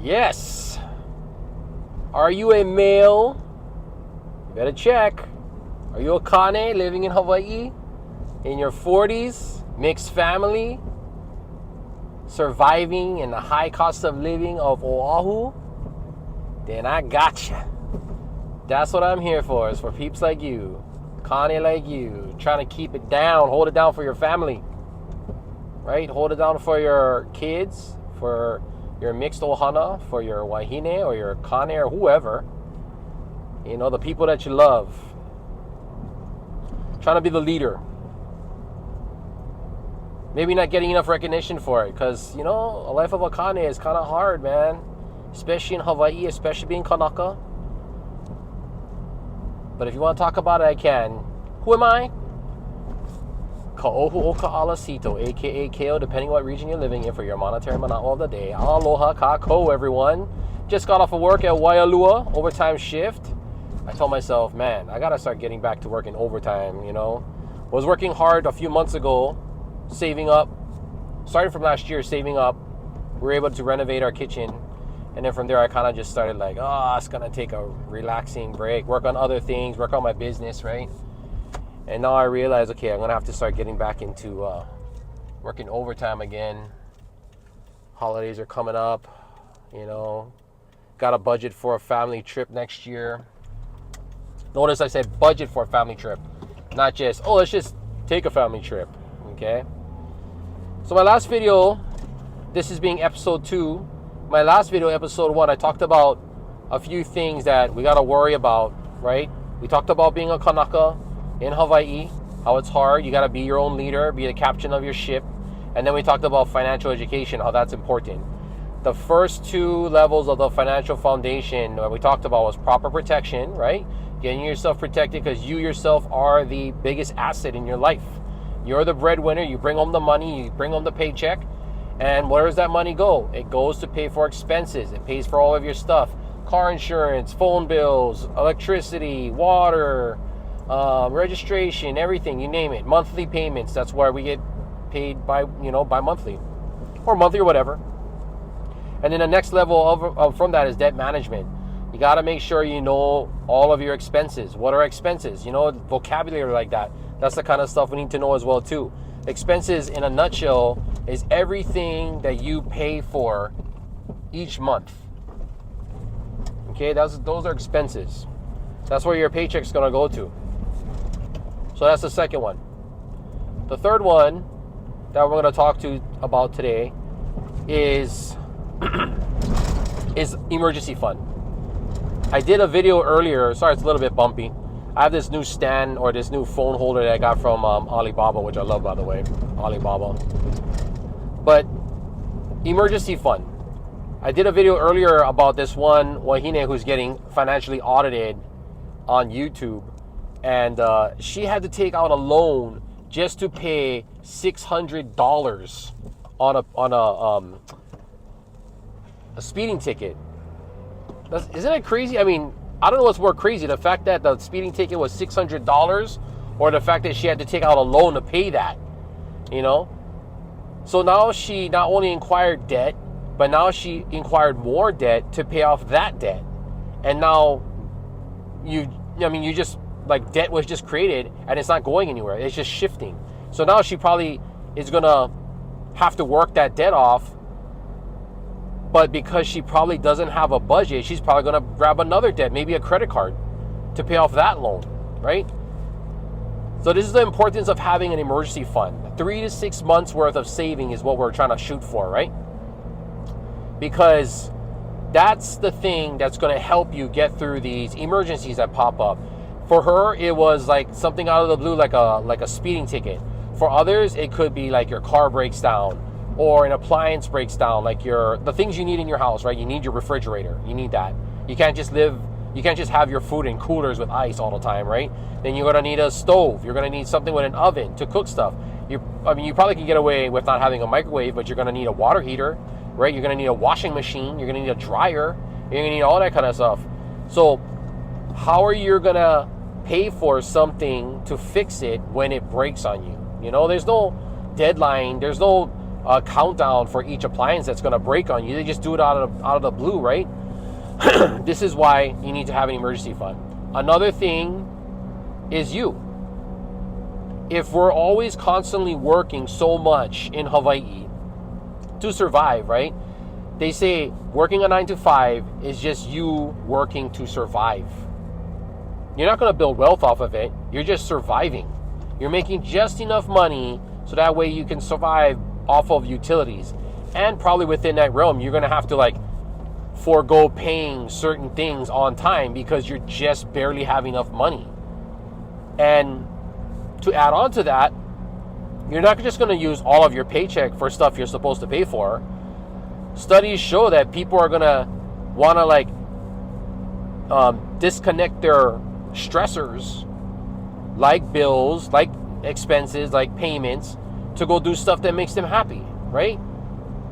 Yes. Are you a male? You better check. Are you a Kane living in Hawaii? In your 40s? Mixed family? Surviving in the high cost of living of Oahu? Then I gotcha. That's what I'm here for. Is for peeps like you. Kane like you. Trying to keep it down. Hold it down for your family. Right? Hold it down for your kids. For your mixed ohana. For your wahine or your Kane or whoever. You know, the people that you love. Trying to be the leader. Maybe not getting enough recognition for it. Because, you know, a life of a Kane is kind of hard, man. Especially in Hawaii. Especially being Kanaka. But if you want to talk about it, I can. Who am I? Ka'ohu o Ka'alasito, a.k.a. KO, depending what region you're living in for your monetary mana'o of the day. Aloha kako, everyone. Just got off of work at Waialua, overtime shift. I told myself, man, I got to start getting back to working overtime, you know. Was working hard a few months ago, saving up. Starting from last year, saving up. We were able to renovate our kitchen. And then from there, I kind of just started like, it's going to take a relaxing break. Work on other things. Work on my business, right? And now I realize, okay, I'm going to have to start getting back into working overtime again. Holidays are coming up, you know. Got a budget for a family trip next year. Notice I said budget for a family trip. Not just, let's just take a family trip, okay? So my last video, this is being episode 2. My last video, episode 1, I talked about a few things that we got to worry about, right? We talked about being a Kanaka in Hawaii, how it's hard. You got to be your own leader, be the captain of your ship. And then we talked about financial education, how that's important. The first 2 levels of the financial foundation that we talked about was proper protection, right? Getting yourself protected because you yourself are the biggest asset in your life. You're the breadwinner. You bring home the money. You bring home the paycheck. And where does that money go? It goes to pay for expenses. It pays for all of your stuff. Car insurance, phone bills, electricity, water, registration, everything, you name it. Monthly payments, that's where we get paid by monthly. Or monthly or whatever. And then the next level from that is debt management. You got to make sure you know all of your expenses. What are expenses? You know, vocabulary like that. That's the kind of stuff we need to know as well too. Expenses in a nutshell is everything that you pay for each month. Okay, those are expenses. That's where your paycheck's gonna go to. So that's the second one. The third one that we're gonna talk about today is emergency fund. I did a video earlier. Sorry, it's a little bit bumpy. I have this new stand or this new phone holder that I got from Alibaba, which I love, by the way, Alibaba. But emergency fund. I did a video earlier about this one wahine who's getting financially audited on YouTube, and she had to take out a loan just to pay $600 on a speeding ticket. Isn't that crazy? I mean, I don't know what's more crazy, the fact that the speeding ticket was $600 or the fact that she had to take out a loan to pay that, you know? So now she not only inquired debt, but now she inquired more debt to pay off that debt. And now debt was just created and it's not going anywhere. It's just shifting. So now she probably is going to have to work that debt off. But because she probably doesn't have a budget, she's probably going to grab another debt, maybe a credit card, to pay off that loan, right? So this is the importance of having an emergency fund. 3 to 6 months worth of saving is what we're trying to shoot for, right? Because that's the thing that's going to help you get through these emergencies that pop up. For her, it was like something out of the blue, like a speeding ticket. For others, it could be like your car breaks down, or an appliance breaks down, like the things you need in your house, right? You need your refrigerator. You need that. You can't just have your food in coolers with ice all the time, right? Then you're going to need a stove. You're going to need something with an oven to cook stuff. You probably can get away with not having a microwave, but you're going to need a water heater, right? You're going to need a washing machine. You're going to need a dryer. You're going to need all that kind of stuff. So how are you going to pay for something to fix it when it breaks on you? You know, there's no deadline. There's no a countdown for each appliance that's going to break on you. They just do it out of the blue, right? This is why you need to have an emergency fund. Another thing is you. If we're always constantly working so much in Hawaii to survive, right? They say working a 9 to 5 is just you working to survive. You're not going to build wealth off of it. You're just surviving. You're making just enough money so that way you can survive off of utilities. And probably within that realm, you're going to have to like forego paying certain things on time because you're just barely having enough money. And to add on to that, you're not just going to use all of your paycheck for stuff you're supposed to pay for. Studies show that people are going to want to like disconnect their stressors, like bills, like expenses, like payments, to go do stuff that makes them happy, right?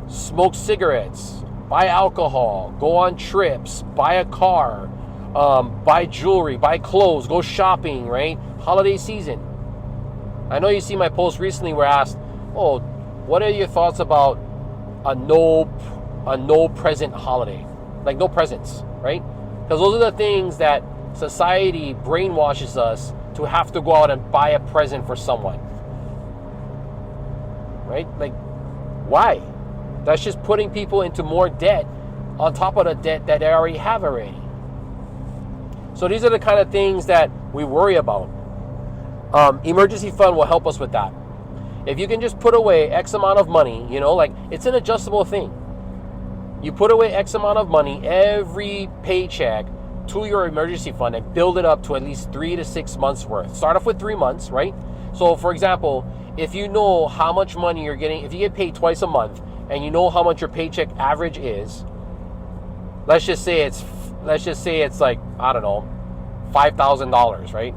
Smoke cigarettes, buy alcohol, go on trips, buy a car, buy jewelry, buy clothes, go shopping, right? Holiday season. I know you see my post recently where I asked, oh, what are your thoughts about a no present holiday? Like no presents, right? Because those are the things that society brainwashes us to have to go out and buy a present for someone. Right? Like, why? That's just putting people into more debt on top of the debt that they already have already. So these are the kind of things that we worry about. Emergency fund will help us with that. If you can just put away X amount of money, you know, like it's an adjustable thing. You put away X amount of money every paycheck to your emergency fund and build it up to at least 3 to 6 months worth. Start off with 3 months, right? So for example, if you know how much money you're getting, if you get paid twice a month and you know how much your paycheck average is, let's just say it's like, I don't know, $5,000, right?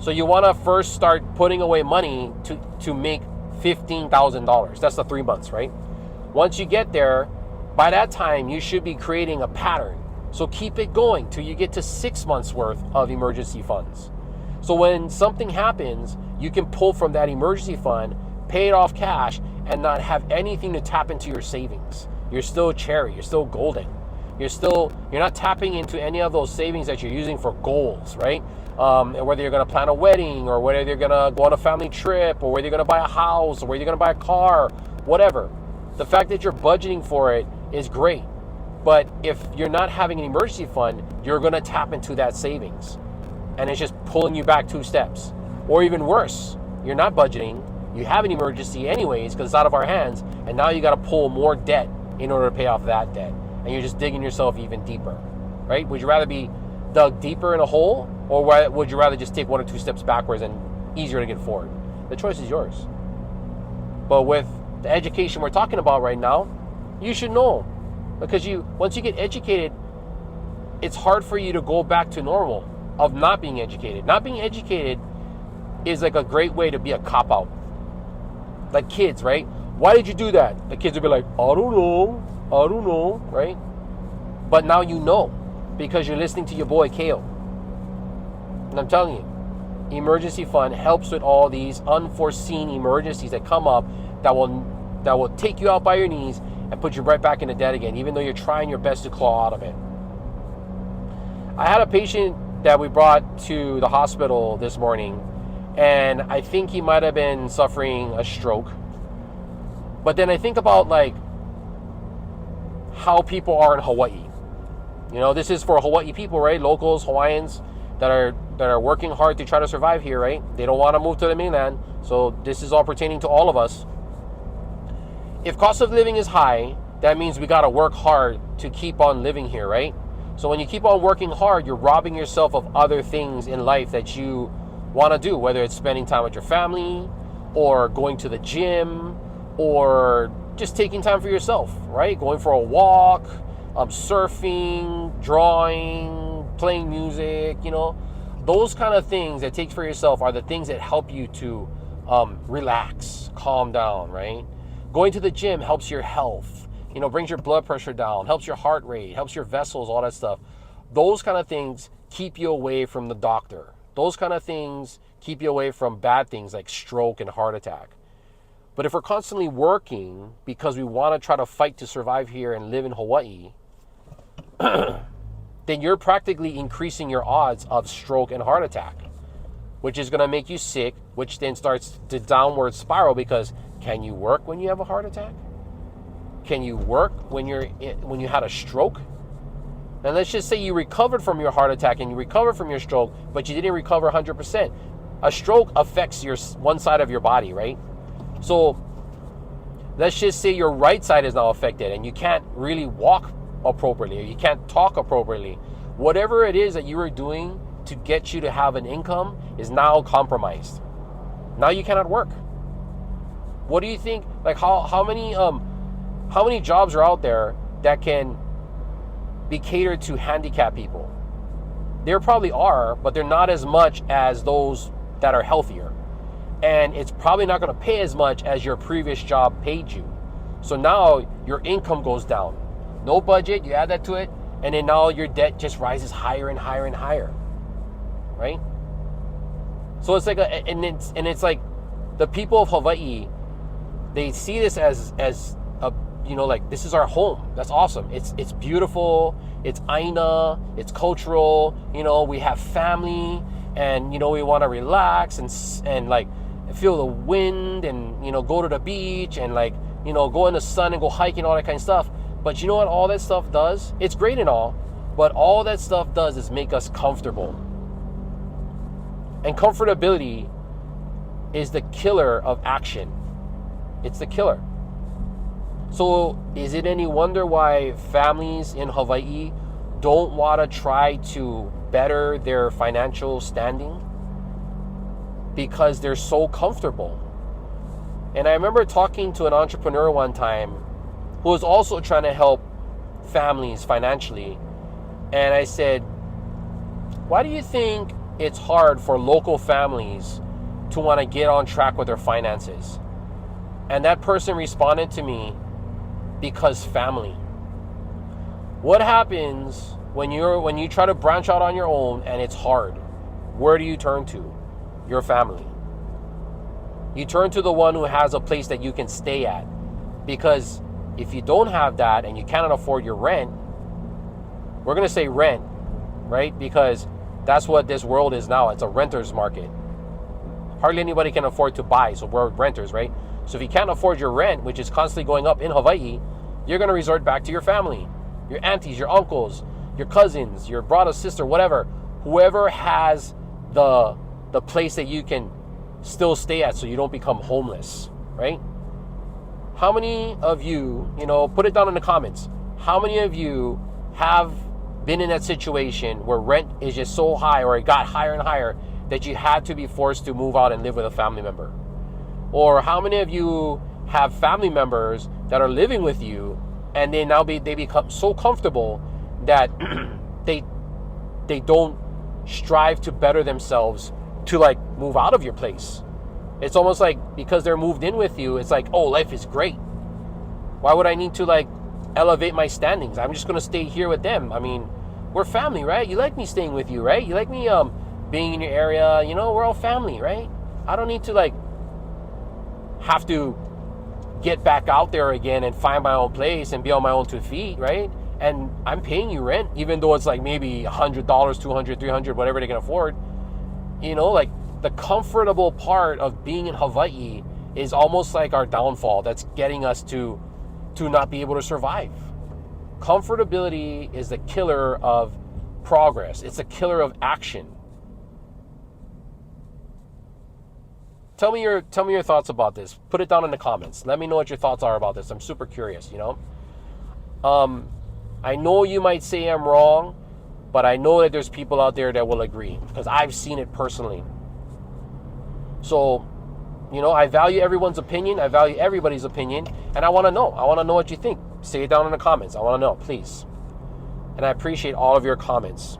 So you want to first start putting away money to make $15,000. That's the 3 months, right? Once you get there, by that time you should be creating a pattern. So keep it going till you get to 6 months worth of emergency funds. So when something happens, you can pull from that emergency fund, pay it off cash, and not have anything to tap into your savings. You're still cherry, you're still golden. You're not tapping into any of those savings that you're using for goals, right? Whether you're going to plan a wedding, or whether you're going to go on a family trip, or whether you're going to buy a house, or whether you're going to buy a car, whatever. The fact that you're budgeting for it is great. But if you're not having an emergency fund, you're going to tap into that savings. And it's just pulling you back 2 steps. Or even worse, you're not budgeting, you have an emergency anyways because it's out of our hands, and now you got to pull more debt in order to pay off that debt. And you're just digging yourself even deeper, right? Would you rather be dug deeper in a hole, or would you rather just take 1 or 2 steps backwards and easier to get forward? The choice is yours. But with the education we're talking about right now, you should know. Because once you get educated, it's hard for you to go back to normal of not being educated. Not being educated is like a great way to be a cop-out. Like kids, right? Why did you do that? The kids will be like, I don't know, right? But now you know, because you're listening to your boy Kale. And I'm telling you, emergency fund helps with all these unforeseen emergencies that come up that will take you out by your knees and put you right back into debt again, even though you're trying your best to claw out of it. I had a patient that we brought to the hospital this morning, and I think he might have been suffering a stroke. But then I think about like how people are in Hawaii. You know, this is for Hawaii people, right? Locals, Hawaiians that are working hard to try to survive here, right? They don't want to move to the mainland, so this is all pertaining to all of us. If cost of living is high, that means we got to work hard to keep on living here, right? So when you keep on working hard, you're robbing yourself of other things in life that you want to do, whether it's spending time with your family, or going to the gym, or just taking time for yourself, right? Going for a walk, surfing, drawing, playing music, you know. Those kind of things that take for yourself are the things that help you to relax, calm down, right? Going to the gym helps your health, you know, brings your blood pressure down, helps your heart rate, helps your vessels, all that stuff. Those kind of things keep you away from the doctor. Those kind of things keep you away from bad things like stroke and heart attack. But if we're constantly working because we want to try to fight to survive here and live in Hawaii, then you're practically increasing your odds of stroke and heart attack, which is going to make you sick, which then starts to downward spiral because can you work when you have a heart attack? Can you work when you had a stroke? And let's just say you recovered from your heart attack and you recovered from your stroke, but you didn't recover 100%. A stroke affects your one side of your body, right? So let's just say your right side is now affected and you can't really walk appropriately or you can't talk appropriately. Whatever it is that you were doing to get you to have an income is now compromised. Now you cannot work. What do you think? Like how many jobs are out there that can be catered to handicapped people? There probably are, but they're not as much as those that are healthier. And it's probably not going to pay as much as your previous job paid you. So now your income goes down. No budget, you add that to it, and then now your debt just rises higher and higher and higher. Right? So it's like it's like the people of Hawaii, they see this as a, like, this is our home. That's awesome. It's beautiful. It's aina. It's cultural. We have family, and we want to relax and like feel the wind and go to the beach and like go in the sun and go hiking, all that kind of stuff. But you know what all that stuff does? It's great and all, but all that stuff does is make us comfortable. And comfortability is the killer of action. It's the killer. So is it any wonder why families in Hawaii don't want to try to better their financial standing? Because they're so comfortable. And I remember talking to an entrepreneur one time who was also trying to help families financially. And I said, why do you think it's hard for local families to want to get on track with their finances? And that person responded to me, because family. What happens when you try to branch out on your own and it's hard? Where do you turn to? Your family. You turn to the one who has a place that you can stay at. Because if you don't have that and you cannot afford your rent, we're going to say rent, right? Because that's what this world is now. It's a renter's market. Hardly anybody can afford to buy, so we're renters, right? So if you can't afford your rent, which is constantly going up in Hawaii, you're going to resort back to your family, your aunties, your uncles, your cousins, your brother, sister, whatever. Whoever has the place that you can still stay at so you don't become homeless, right? How many of you, put it down in the comments. How many of you have been in that situation where rent is just so high, or it got higher and higher, that you had to be forced to move out and live with a family member? Or how many of you have family members that are living with you and they become so comfortable that they don't strive to better themselves to like move out of your place? It's almost like because they're moved in with you, it's like, oh, life is great. Why would I need to like elevate my standings? I'm just going to stay here with them. I mean, we're family, right? You like me staying with you, right? You like me being in your area. We're all family, right? I don't need to like have to get back out there again and find my own place and be on my own 2 feet, right? And I'm paying you rent, even though it's like maybe $100, $200, $300, whatever they can afford. Like the comfortable part of being in Hawaii is almost like our downfall that's getting us to not be able to survive. Comfortability is the killer of progress. It's a killer of action. Tell me your thoughts about this. Put it down in the comments. Let me know what your thoughts are about this. I'm super curious, I know you might say I'm wrong, but I know that there's people out there that will agree because I've seen it personally. So, I value everyone's opinion. I value everybody's opinion, and I want to know. I want to know what you think. Say it down in the comments. I want to know, please. And I appreciate all of your comments,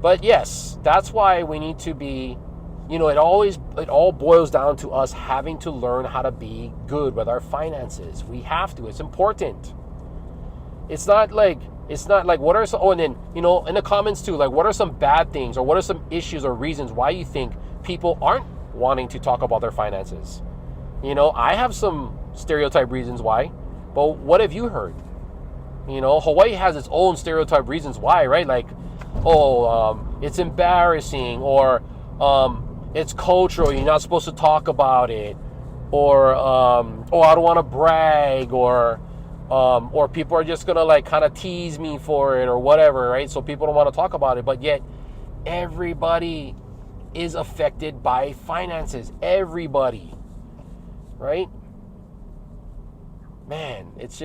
But yes, that's why we need to be, it all boils down to us having to learn how to be good with our finances. We have to. It's important. It's not like what are some, and then, in the comments too, like what are some bad things or what are some issues or reasons why you think people aren't wanting to talk about their finances. You know, I have some stereotype reasons why, but what have you heard? You know, Hawaii has its own stereotype reasons why, right? Like, it's embarrassing, or it's cultural, you're not supposed to talk about it, or I don't want to brag, or people are just gonna like kind of tease me for it or whatever, right? So people don't want to talk about it, but yet everybody is affected by finances. Everybody, right? Man, it's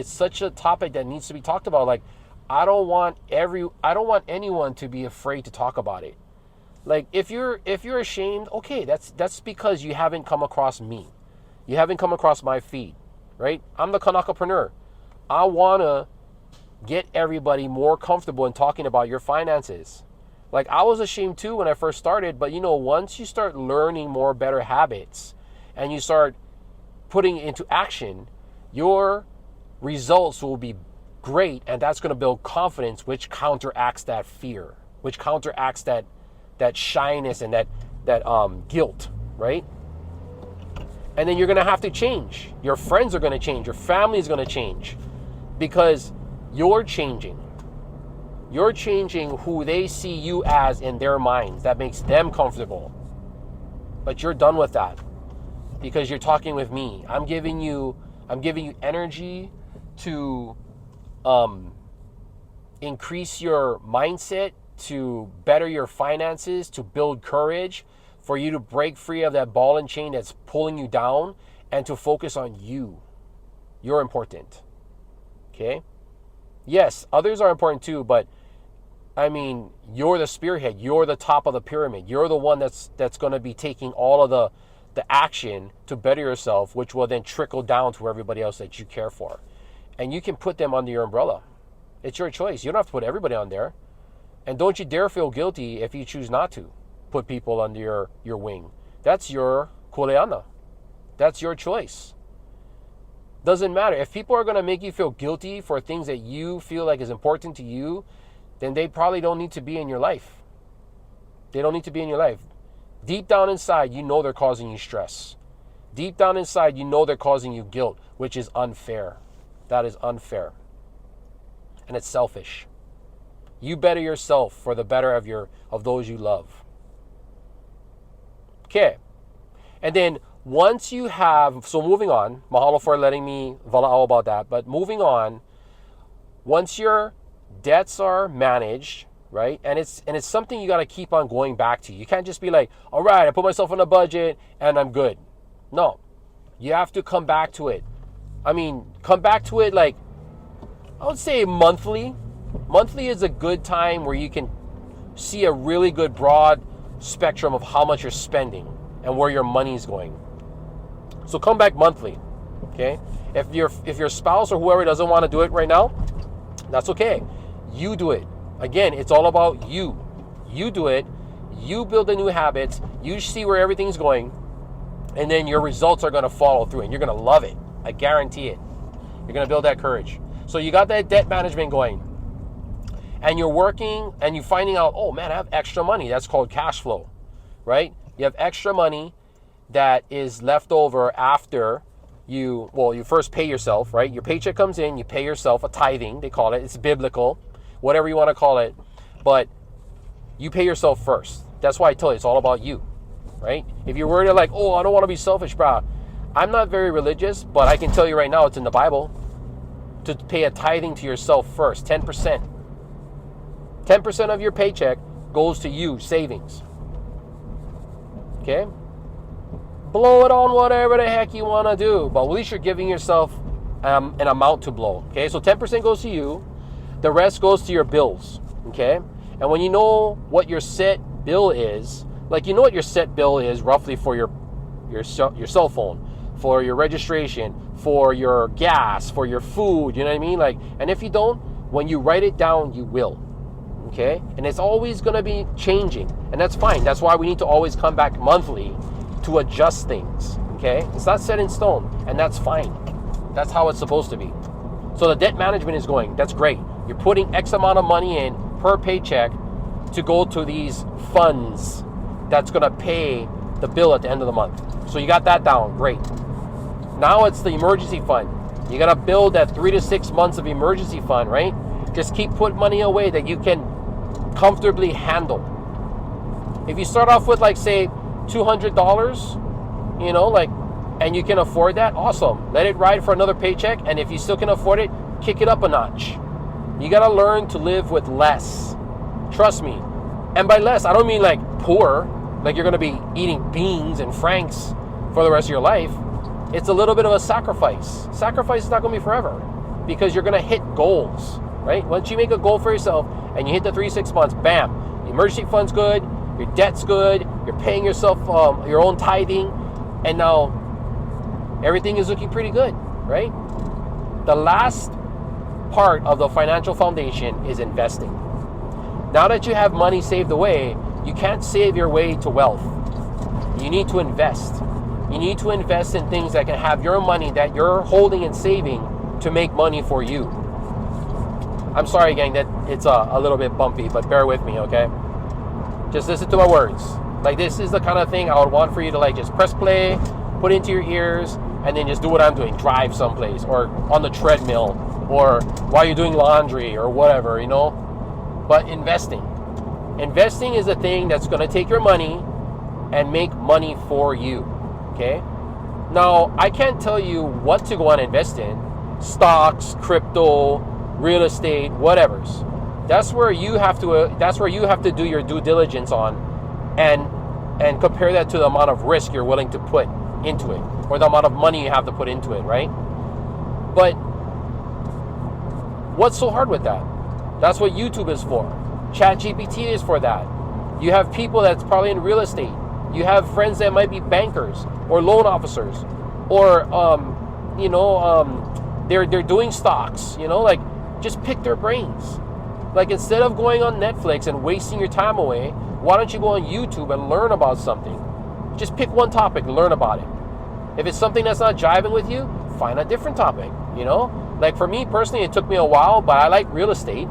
such a topic that needs to be talked about. Like, I don't want anyone to be afraid to talk about it. Like, if you're ashamed, okay, that's because you haven't come across me. You haven't come across my feed, right? I'm the Kanakapreneur. I want to get everybody more comfortable in talking about your finances. Like, I was ashamed too when I first started, but you know, once you start learning more better habits and you start putting it into action, your results will be great, and that's going to build confidence, which counteracts that fear, which counteracts that shyness and that guilt, right? And then you're going to have to change. Your friends are going to change. Your family is going to change, because you're changing. You're changing who they see you as in their minds. That makes them comfortable. But you're done with that because you're talking with me. I'm giving you energy to increase your mindset, to better your finances, to build courage, for you to break free of that ball and chain that's pulling you down, and to focus on you. You're important. Okay? Yes, others are important too, but I mean, you're the spearhead. You're the top of the pyramid. You're the one that's going to be taking all of the action to better yourself, which will then trickle down to everybody else that you care for. And you can put them under your umbrella. It's your choice. You don't have to put everybody on there. And don't you dare feel guilty if you choose not to put people under your wing. That's your kuleana. That's your choice. Doesn't matter. If people are going to make you feel guilty for things that you feel like is important to you, then they probably don't need to be in your life. They don't need to be in your life. Deep down inside, you know they're causing you stress. Deep down inside, you know they're causing you guilt, which is unfair. That is unfair. And it's selfish. You better yourself for the better of those you love. Okay. And then once you have, so moving on, mahalo for letting me vala'au about that, but moving on, once your debts are managed, right? And it's something you got to keep on going back to. You can't just be like, all right, I put myself on a budget and I'm good. No, you have to come back to it. I mean, come back to it like, I would say monthly. Monthly is a good time where you can see a really good broad spectrum of how much you're spending and where your money's going. So come back monthly, okay? If your spouse or whoever doesn't want to do it right now, that's okay. You do it. Again, it's all about you. You do it. You build the new habits. You see where everything's going, and then your results are going to follow through, and you're going to love it. I guarantee it. You're going to build that courage. So you got that debt management going, and you're working, and you're finding out, oh man, I have extra money. That's called cash flow, right? You have extra money that is left over after you first pay yourself, right? Your paycheck comes in, you pay yourself a tithing, they call it. It's biblical, whatever you want to call it. But you pay yourself first. That's why I tell you, it's all about you, right? If you're worried like, oh, I don't want to be selfish, brah. I'm not very religious, but I can tell you right now, it's in the Bible to pay a tithing to yourself first, 10%. 10% of your paycheck goes to you, savings. Okay? Blow it on whatever the heck you want to do, but at least you're giving yourself an amount to blow. Okay, so 10% goes to you, the rest goes to your bills. Okay, and when you know what your set bill is, like you know what your set bill is roughly for your cell phone, for your registration, for your gas, for your food, you know what I mean? Like, and if you don't, when you write it down, you will. Okay, and it's always going to be changing, and that's fine. That's why we need to always come back monthly to adjust things. Okay, it's not set in stone, and that's fine. That's how it's supposed to be. So the debt management is going. That's great. You're putting X amount of money in per paycheck to go to these funds that's going to pay the bill at the end of the month. So you got that down, great. Now it's the emergency fund. You got to build that 3 to 6 months of emergency fund, right? Just keep putting money away that you can comfortably handle. If you start off with like say $200, you know, like, and you can afford that, awesome. Let it ride for another paycheck, and if you still can afford it, kick it up a notch. You got to learn to live with less. Trust me. And by less, I don't mean like poor, like you're going to be eating beans and franks for the rest of your life. It's a little bit of a sacrifice. Sacrifice is not going to be forever because you're going to hit goals, right? Once you make a goal for yourself and you hit the 3 to 6 months, bam, the emergency fund's good, your debt's good, you're paying yourself your own tithing, and now everything is looking pretty good, right? The last part of the financial foundation is investing. Now that you have money saved away, you can't save your way to wealth. You need to invest. You need to invest in things that can have your money that you're holding and saving to make money for you. I'm sorry, gang, that it's a little bit bumpy, but bear with me, okay? Just listen to my words. Like, this is the kind of thing I would want for you to like just press play, put into your ears, and then just do what I'm doing. Drive someplace, or on the treadmill, or while you're doing laundry, or whatever, you know? But investing. Investing is a thing that's going to take your money and make money for you, okay? Now, I can't tell you what to go and invest in. Stocks, crypto, real estate, whatever's. That's where you have to do your due diligence on and compare that to the amount of risk you're willing to put into it, or the amount of money you have to put into it, right? But what's so hard with that? That's what YouTube is for. ChatGPT is for that. You have people that's probably in real estate. You have friends that might be bankers or loan officers, or they're doing stocks. You know, like, just pick their brains. Like, instead of going on Netflix and wasting your time away, why don't you go on YouTube and learn about something? Just pick one topic and learn about it. If it's something that's not jiving with you, find a different topic. You know, like for me personally, it took me a while, but I like real estate.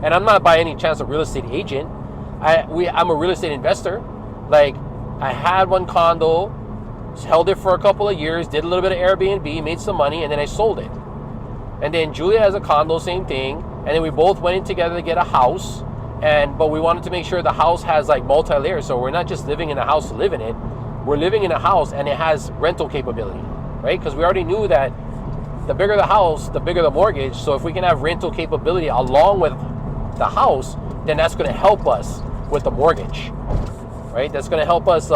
And I'm not by any chance a real estate agent. I'm a real estate investor. Like, I had one condo, held it for a couple of years, did a little bit of Airbnb, made some money, and then I sold it. And then Julia has a condo, same thing. And then we both went in together to get a house. But we wanted to make sure the house has like multi-layers. So we're not just living in a house to live in it. We're living in a house and it has rental capability, right? Because we already knew that the bigger the house, the bigger the mortgage. So if we can have rental capability along with the house, then that's going to help us with the mortgage, right? That's going to help us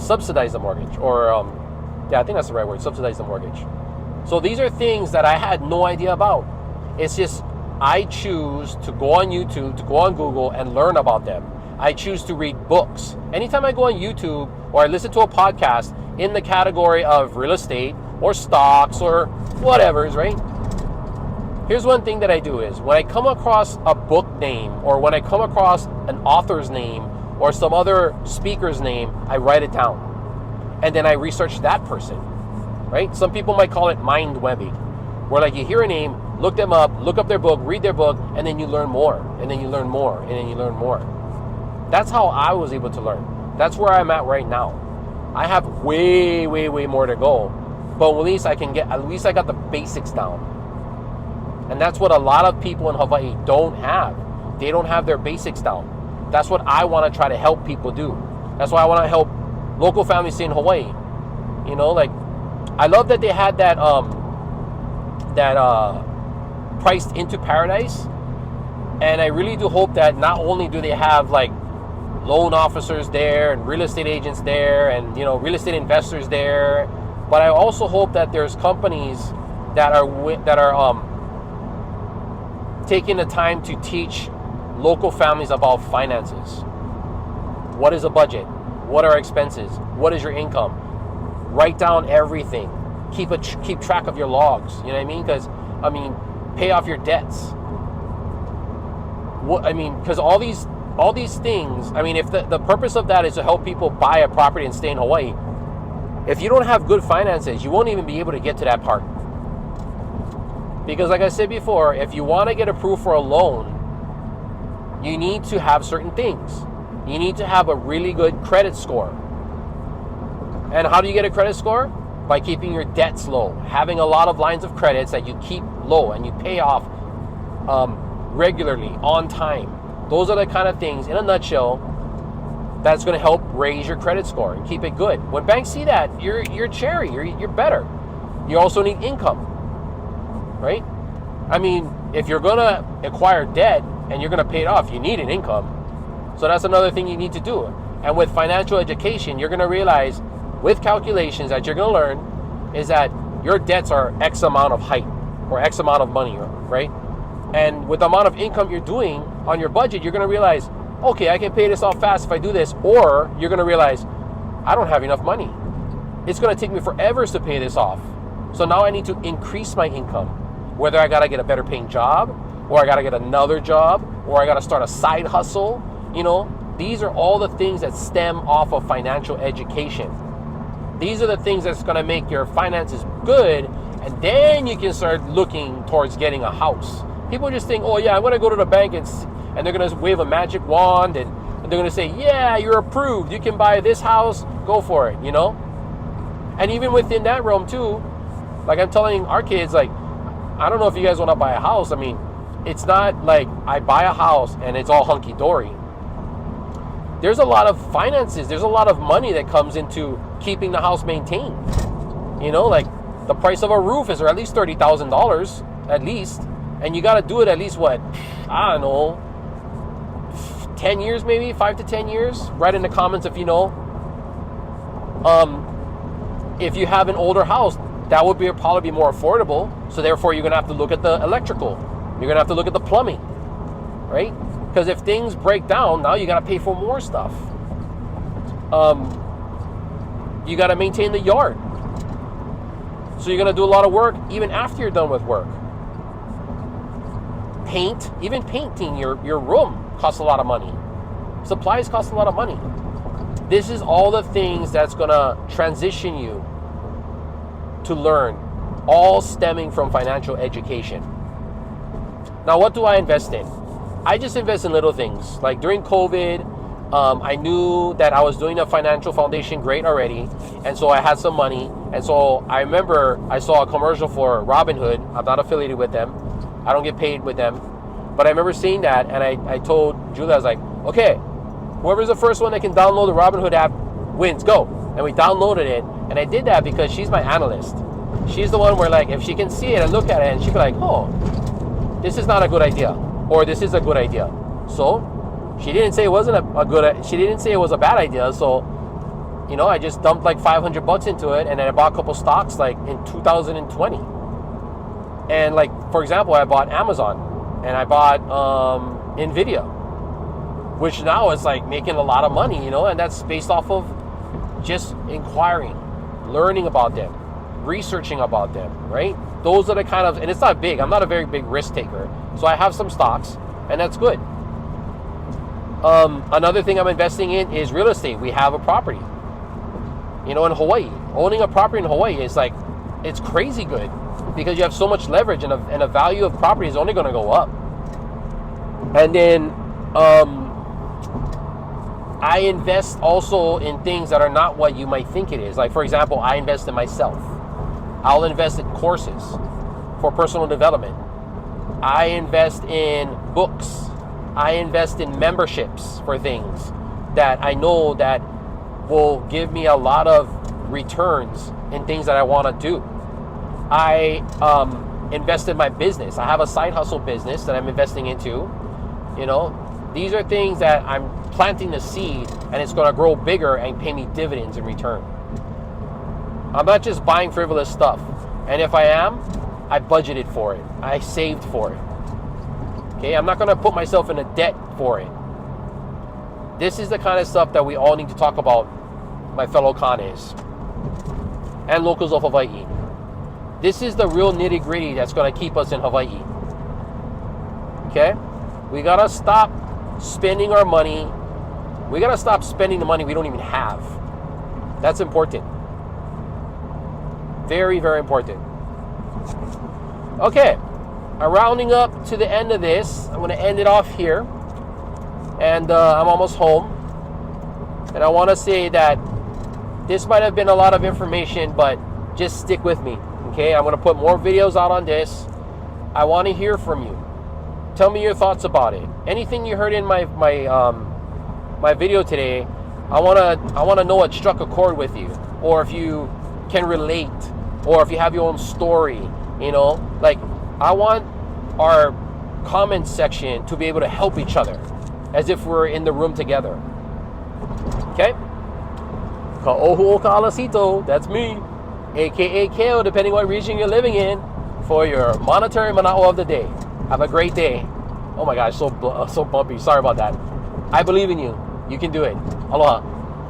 subsidize the mortgage, or I think that's the right word, subsidize the mortgage. So these are things that I had no idea about. It's just I choose to go on YouTube, to go on Google and learn about them. I choose to read books. Anytime I go on YouTube or I listen to a podcast in the category of real estate or stocks or whatever's, right? Here's one thing that I do is when I come across a book name, or when I come across an author's name or some other speaker's name, I write it down. And then I research that person, right? Some people might call it mind webbing, where like you hear a name, look them up, look up their book, read their book, and then you learn more, and then you learn more, and then you learn more. That's how I was able to learn. That's where I'm at right now. I have way, way, way more to go, but at least I got the basics down. And that's what a lot of people in Hawaii don't have. They don't have their basics down. That's what I want to try to help people do. That's why I want to help local families stay in Hawaii. You know, like, I love that they had that priced into paradise. And I really do hope that not only do they have like loan officers there and real estate agents there and, you know, real estate investors there, but I also hope that there's companies that are taking the time to teach local families about finances. What is a budget? What are expenses? What is your income? Write down everything. Keep track of your logs. You know what I mean? Because pay off your debts. Because all these things. If the purpose of that is to help people buy a property and stay in Hawaii, if you don't have good finances, you won't even be able to get to that part. Because like I said before, if you want to get approved for a loan, you need to have certain things. You need to have a really good credit score. And how do you get a credit score? By keeping your debts low, having a lot of lines of credits that you keep low and you pay off regularly, on time. Those are the kind of things, in a nutshell, that's going to help raise your credit score and keep it good. When banks see that, you're cherry, you're better. You also need income, right? I mean, if you're going to acquire debt and you're going to pay it off, you need an income. So that's another thing you need to do. And with financial education, you're going to realize with calculations that you're going to learn is that your debts are X amount of height or X amount of money, right? And with the amount of income you're doing on your budget, you're going to realize, okay, I can pay this off fast if I do this. Or you're going to realize, I don't have enough money. It's going to take me forever to pay this off. So now I need to increase my income. Whether I got to get a better paying job, or I got to get another job, or I got to start a side hustle. You know, these are all the things that stem off of financial education. These are the things that's going to make your finances good, and then you can start looking towards getting a house. People just think, oh yeah, I'm going to go to the bank and they're going to wave a magic wand and they're going to say, yeah, you're approved. You can buy this house. Go for it, you know? And even within that realm too, like I'm telling our kids, like, I don't know if you guys want to buy a house. I mean, it's not like I buy a house and it's all hunky-dory. There's a lot of finances, there's a lot of money that comes into keeping the house maintained. You know, like the price of a roof is at least $30,000 at least. And you got to do it at least what? I don't know, 10 years maybe, 5 to 10 years. Write in the comments if you know. If you have an older house, that would probably be more affordable. So therefore, you're going to have to look at the electrical. You're going to have to look at the plumbing, right? Because if things break down, now you got to pay for more stuff. You got to maintain the yard. So you're going to do a lot of work even after you're done with work. Paint, even painting your room costs a lot of money. Supplies cost a lot of money. This is all the things that's going to transition you to learn, all stemming from financial education. Now, what do I invest in? I just invest in little things. Like during COVID, I knew that I was doing a financial foundation great already, and so I had some money. And so I remember I saw a commercial for Robinhood. I'm not affiliated with them. I don't get paid with them. But I remember seeing that, and I told Julia, I was like, okay, whoever's the first one that can download the Robinhood app wins, go. And we downloaded it, and I did that because she's my analyst. She's the one where, like, if she can see it and look at it, and she'd be like, oh, this is not a good idea, or this is a good idea. So she didn't say it wasn't she didn't say it was a bad idea. So, you know, I just dumped like $500 into it, and then I bought a couple stocks like in 2020. And like, for example, I bought Amazon, and I bought Nvidia, which now is like making a lot of money, you know, and that's based off of just inquiring, learning about them, researching about them, right? Those are the kind of, and it's not big. I'm not a very big risk taker. So I have some stocks, and that's good. Another thing I'm investing in is real estate. We have a property, you know, in Hawaii. Owning a property in Hawaii is like, it's crazy good because you have so much leverage, and a value of property is only going to go up. And then I invest also in things that are not what you might think it is. Like, for example, I invest in myself. I'll invest in courses for personal development. I invest in books. I invest in memberships for things that I know that will give me a lot of returns in things that I want to do. I invest in my business. I have a side hustle business that I'm investing into. You know, these are things that I'm planting the seed, and it's going to grow bigger and pay me dividends in return. I'm not just buying frivolous stuff. And if I am, I budgeted for it. I saved for it. Okay, I'm not going to put myself in a debt for it. This is the kind of stuff that we all need to talk about, my fellow Kanes and locals of Hawaii. This is the real nitty-gritty that's going to keep us in Hawaii. Okay? We got to stop spending our money. We got to stop spending the money we don't even have. That's important. Very, very important. Okay. I'm rounding up to the end of this. I'm going to end it off here. And I'm almost home. And I want to say that this might have been a lot of information, but just stick with me, okay? I'm going to put more videos out on this. I want to hear from you. Tell me your thoughts about it. Anything you heard in my video today, I want to know it struck a chord with you, or if you can relate, or if you have your own story, you know? Like, I want our comment section to be able to help each other as if we're in the room together. Okay? Ka'ohu Ka'alasito, that's me, aka Kale, depending what region you're living in, for your monetary mana'o of the day. Have a great day. Oh my gosh, so bumpy. Sorry about that. I believe in you. You can do it. Aloha.